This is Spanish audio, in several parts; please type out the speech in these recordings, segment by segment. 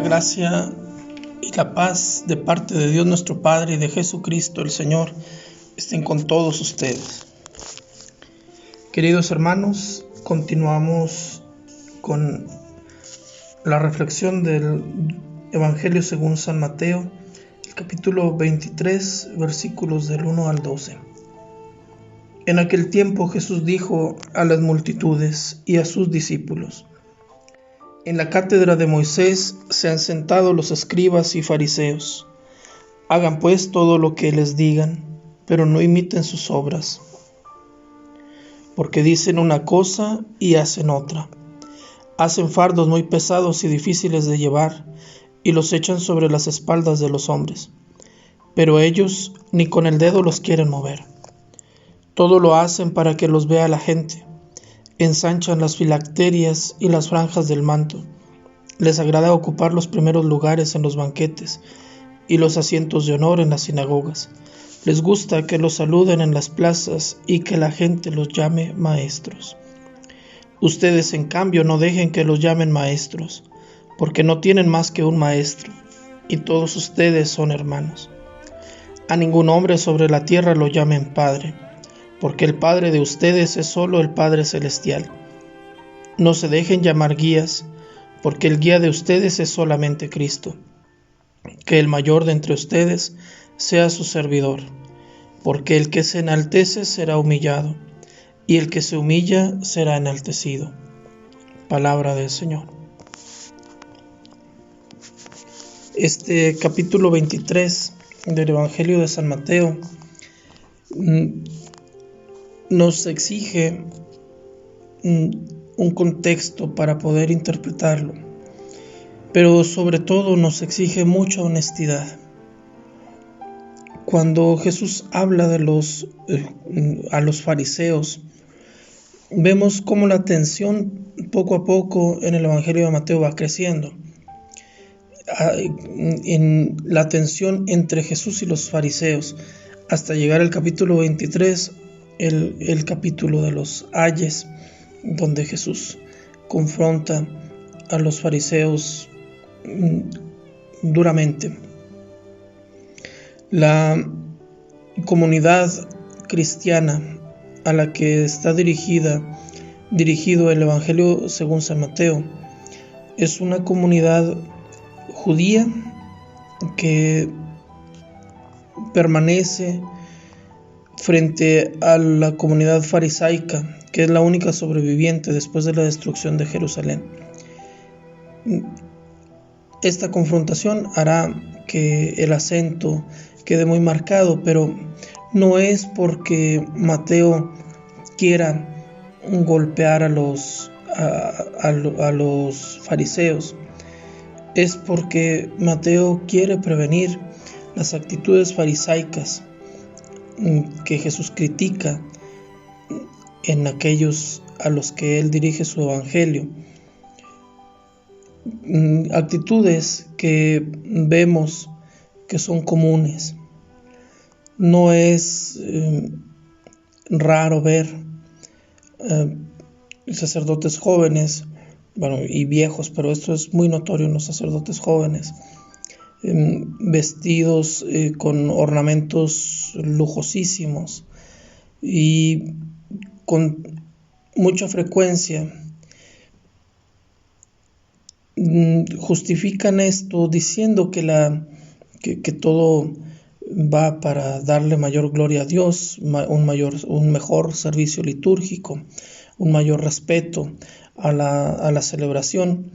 gracia y la paz de parte de Dios nuestro Padre y de Jesucristo el Señor estén con todos ustedes. Queridos hermanos, continuamos con la reflexión del Evangelio según San Mateo, el capítulo 23, versículos del 1 al 12. En aquel tiempo Jesús dijo a las multitudes y a sus discípulos: En la cátedra de Moisés se han sentado los escribas y fariseos. Hagan pues todo lo que les digan, pero no imiten sus obras, porque dicen una cosa y hacen otra. Hacen fardos muy pesados y difíciles de llevar, y los echan sobre las espaldas de los hombres, pero ellos ni con el dedo los quieren mover. Todo lo hacen para que los vea la gente. Ensanchan las filacterias y las franjas del manto. Les agrada ocupar los primeros lugares en los banquetes y los asientos de honor en las sinagogas. Les gusta que los saluden en las plazas y que la gente los llame maestros. Ustedes, en cambio, no dejen que los llamen maestros, porque no tienen más que un maestro, y todos ustedes son hermanos. A ningún hombre sobre la tierra lo llamen Padre, porque el Padre de ustedes es solo el Padre Celestial. No se dejen llamar guías, porque el guía de ustedes es solamente Cristo. Que el mayor de entre ustedes sea su servidor, porque el que se enaltece será humillado, y el que se humilla será enaltecido. Palabra del Señor. Este capítulo 23 del Evangelio de San Mateo nos exige un contexto para poder interpretarlo, pero sobre todo nos exige mucha honestidad. Cuando Jesús habla a los fariseos, vemos cómo la tensión poco a poco en el Evangelio de Mateo va creciendo. En la tensión entre Jesús y los fariseos, hasta llegar al capítulo 23, el capítulo de los ayes, donde Jesús confronta a los fariseos duramente. La comunidad cristiana a la que está dirigido el Evangelio según San Mateo es una comunidad judía que permanece frente a la comunidad farisaica, que es la única sobreviviente después de la destrucción de Jerusalén. Esta confrontación hará que el acento quede muy marcado, pero no es porque Mateo quiera golpear a los fariseos, es porque Mateo quiere prevenir las actitudes farisaicas que Jesús critica en aquellos a los que él dirige su evangelio. Actitudes que vemos que son comunes. No es raro ver sacerdotes jóvenes, y viejos, pero esto es muy notorio en los sacerdotes jóvenes, vestidos con ornamentos lujosísimos, y con mucha frecuencia justifican esto diciendo que todo va para darle mayor gloria a Dios, un mejor servicio litúrgico, un mayor respeto a la celebración,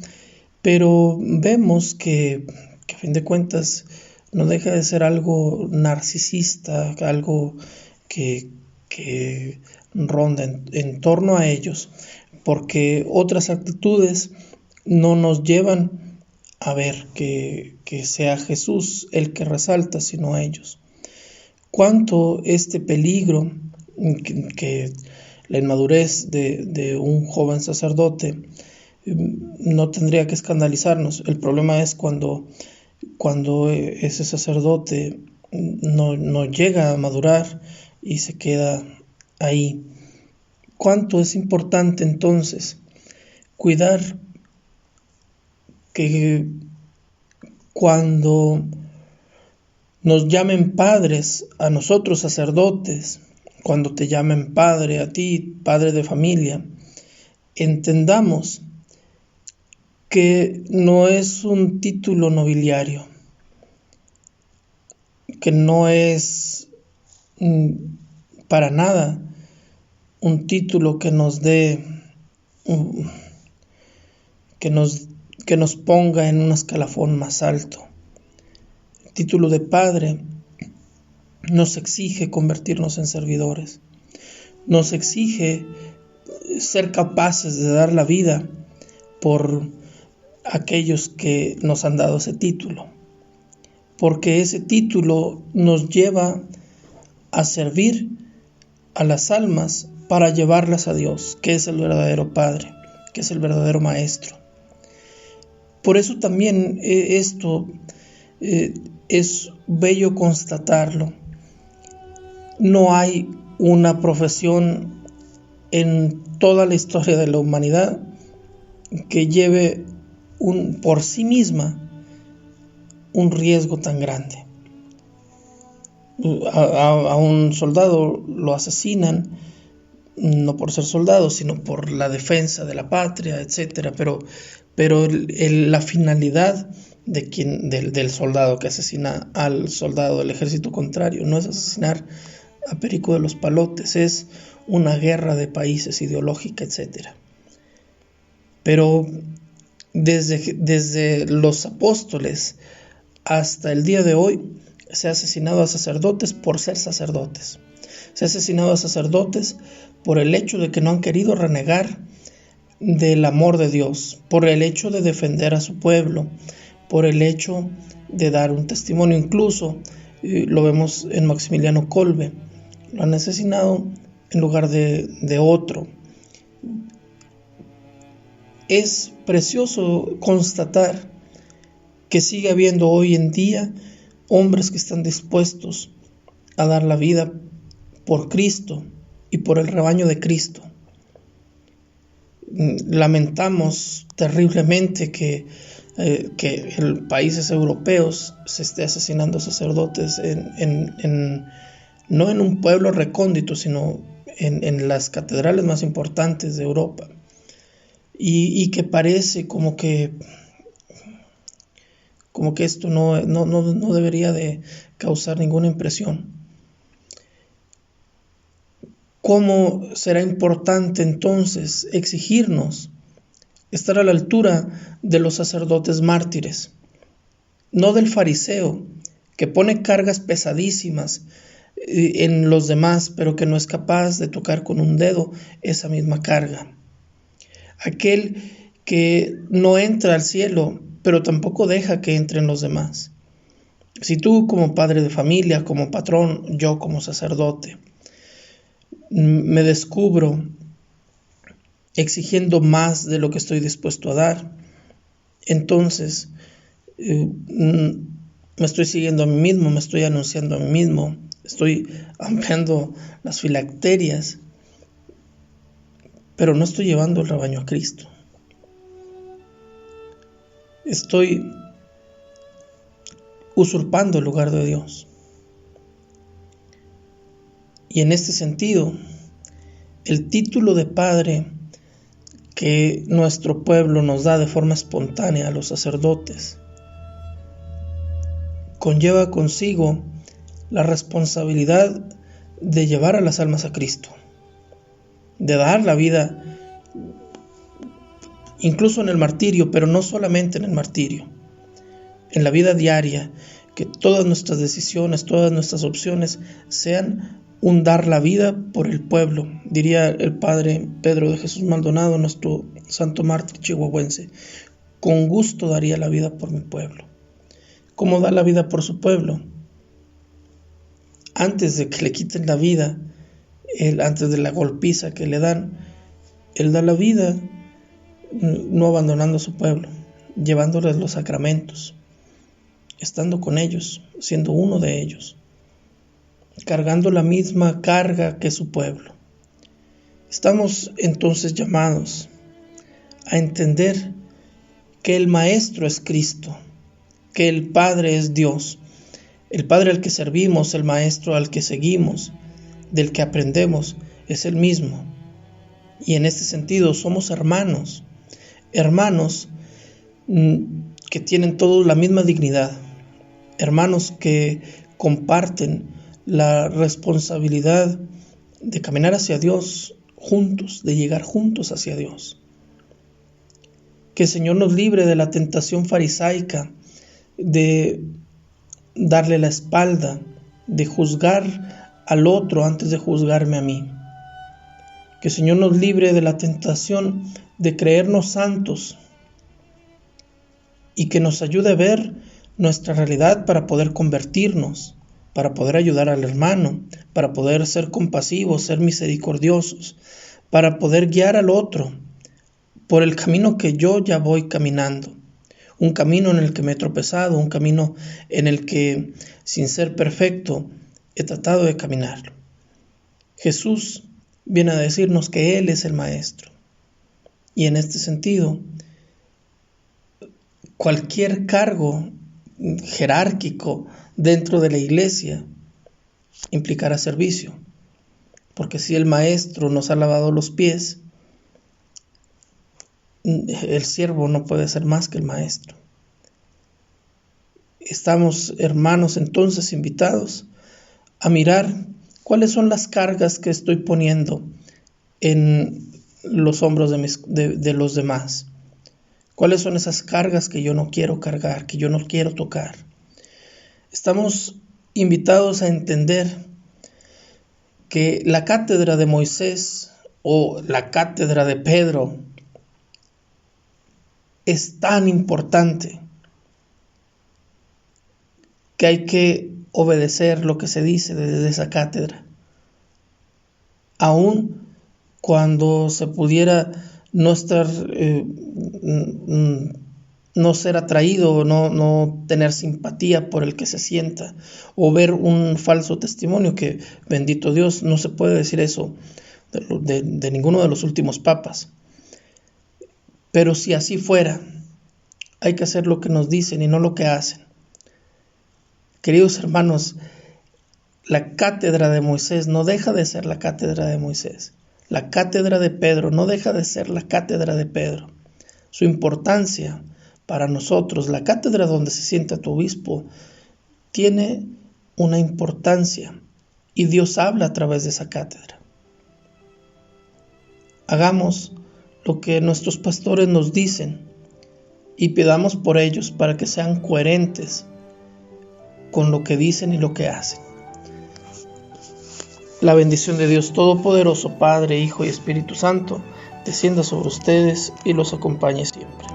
pero vemos que a fin de cuentas no deja de ser algo narcisista, algo que ronda en torno a ellos, porque otras actitudes no nos llevan a ver que sea Jesús el que resalta, sino a ellos. Cuánto este peligro que la inmadurez de un joven sacerdote no tendría que escandalizarnos. El problema es cuando ese sacerdote no llega a madurar y se queda ahí. Cuánto es importante entonces cuidar que cuando nos llamen padres a nosotros sacerdotes, cuando te llamen padre a ti, padre de familia, entendamos que no es un título nobiliario, que no es para nada un título que nos dé, que nos ponga en un escalafón más alto. El título de padre nos exige convertirnos en servidores, nos exige ser capaces de dar la vida por aquellos que nos han dado ese título, porque ese título nos lleva a servir a las almas para llevarlas a Dios, que es el verdadero Padre, que es el verdadero Maestro. Por eso también esto es bello constatarlo. No hay una profesión en toda la historia de la humanidad que lleve por sí misma un riesgo tan grande. A un soldado lo asesinan, no por ser soldado, sino por la defensa de la patria, etc. Pero la finalidad del soldado que asesina al soldado del ejército contrario no es asesinar a Perico de los Palotes, es una guerra de países ideológica, etc. Pero desde los apóstoles hasta el día de hoy se ha asesinado a sacerdotes por ser sacerdotes. Se ha asesinado a sacerdotes por el hecho de que no han querido renegar del amor de Dios, por el hecho de defender a su pueblo, por el hecho de dar un testimonio. Incluso lo vemos en Maximiliano Kolbe, lo han asesinado en lugar de otro. Es precioso constatar que sigue habiendo hoy en día hombres que están dispuestos a dar la vida por Cristo y por el rebaño de Cristo. Lamentamos terriblemente que en países europeos se esté asesinando sacerdotes no en un pueblo recóndito, sino en las catedrales más importantes de Europa, y que parece como que esto no debería de causar ninguna impresión. ¿Cómo será importante entonces exigirnos estar a la altura de los sacerdotes mártires? No del fariseo, que pone cargas pesadísimas en los demás, pero que no es capaz de tocar con un dedo esa misma carga. Aquel que no entra al cielo, pero tampoco deja que entren los demás. Si tú como padre de familia, como patrón, yo como sacerdote, me descubro exigiendo más de lo que estoy dispuesto a dar, entonces me estoy siguiendo a mí mismo, me estoy anunciando a mí mismo, estoy ampliando las filacterias, pero no estoy llevando el rebaño a Cristo. Estoy usurpando el lugar de Dios. Y en este sentido, el título de padre que nuestro pueblo nos da de forma espontánea a los sacerdotes conlleva consigo la responsabilidad de llevar a las almas a Cristo, de dar la vida, incluso en el martirio, pero no solamente en el martirio, en la vida diaria, que todas nuestras decisiones, todas nuestras opciones sean un dar la vida por el pueblo, diría el padre Pedro de Jesús Maldonado, nuestro santo mártir chihuahuense. Con gusto daría la vida por mi pueblo. ¿Cómo da la vida por su pueblo? Antes de que le quiten la vida, antes de la golpiza que le dan, él da la vida no abandonando a su pueblo, llevándoles los sacramentos, estando con ellos, siendo uno de ellos, cargando la misma carga que su pueblo. Estamos entonces llamados a entender que el Maestro es Cristo, que el Padre es Dios, el Padre al que servimos, el Maestro al que seguimos, del que aprendemos, es el mismo. Y en este sentido somos hermanos que tienen todos la misma dignidad, hermanos que comparten la responsabilidad de caminar hacia Dios juntos, de llegar juntos hacia Dios. Que el Señor nos libre de la tentación farisaica, de darle la espalda, de juzgar al otro antes de juzgarme a mí. Que el Señor nos libre de la tentación de creernos santos y que nos ayude a ver nuestra realidad para poder convertirnos, para poder ayudar al hermano, para poder ser compasivos, ser misericordiosos, para poder guiar al otro por el camino que yo ya voy caminando. Un camino en el que me he tropezado, un camino en el que, sin ser perfecto, he tratado de caminarlo. Jesús viene a decirnos que Él es el Maestro. Y en este sentido, cualquier cargo jerárquico dentro de la iglesia implicará servicio. Porque si el Maestro nos ha lavado los pies, el siervo no puede ser más que el Maestro. Estamos, hermanos, entonces invitados a mirar cuáles son las cargas que estoy poniendo en los hombros de los demás. ¿Cuáles son esas cargas que yo no quiero cargar, que yo no quiero tocar? Estamos invitados a entender que la cátedra de Moisés o la cátedra de Pedro es tan importante que hay que obedecer lo que se dice desde esa cátedra. Aun cuando se pudiera no ser atraído, no tener simpatía por el que se sienta, o ver un falso testimonio, que bendito Dios, no se puede decir eso de ninguno de los últimos papas. Pero si así fuera, hay que hacer lo que nos dicen y no lo que hacen. Queridos hermanos, la cátedra de Moisés no deja de ser la cátedra de Moisés. La cátedra de Pedro no deja de ser la cátedra de Pedro. Su importancia para nosotros, la cátedra donde se sienta tu obispo, tiene una importancia y Dios habla a través de esa cátedra. Hagamos lo que nuestros pastores nos dicen y pidamos por ellos para que sean coherentes con lo que dicen y lo que hacen. La bendición de Dios Todopoderoso, Padre, Hijo y Espíritu Santo, descienda sobre ustedes y los acompañe siempre.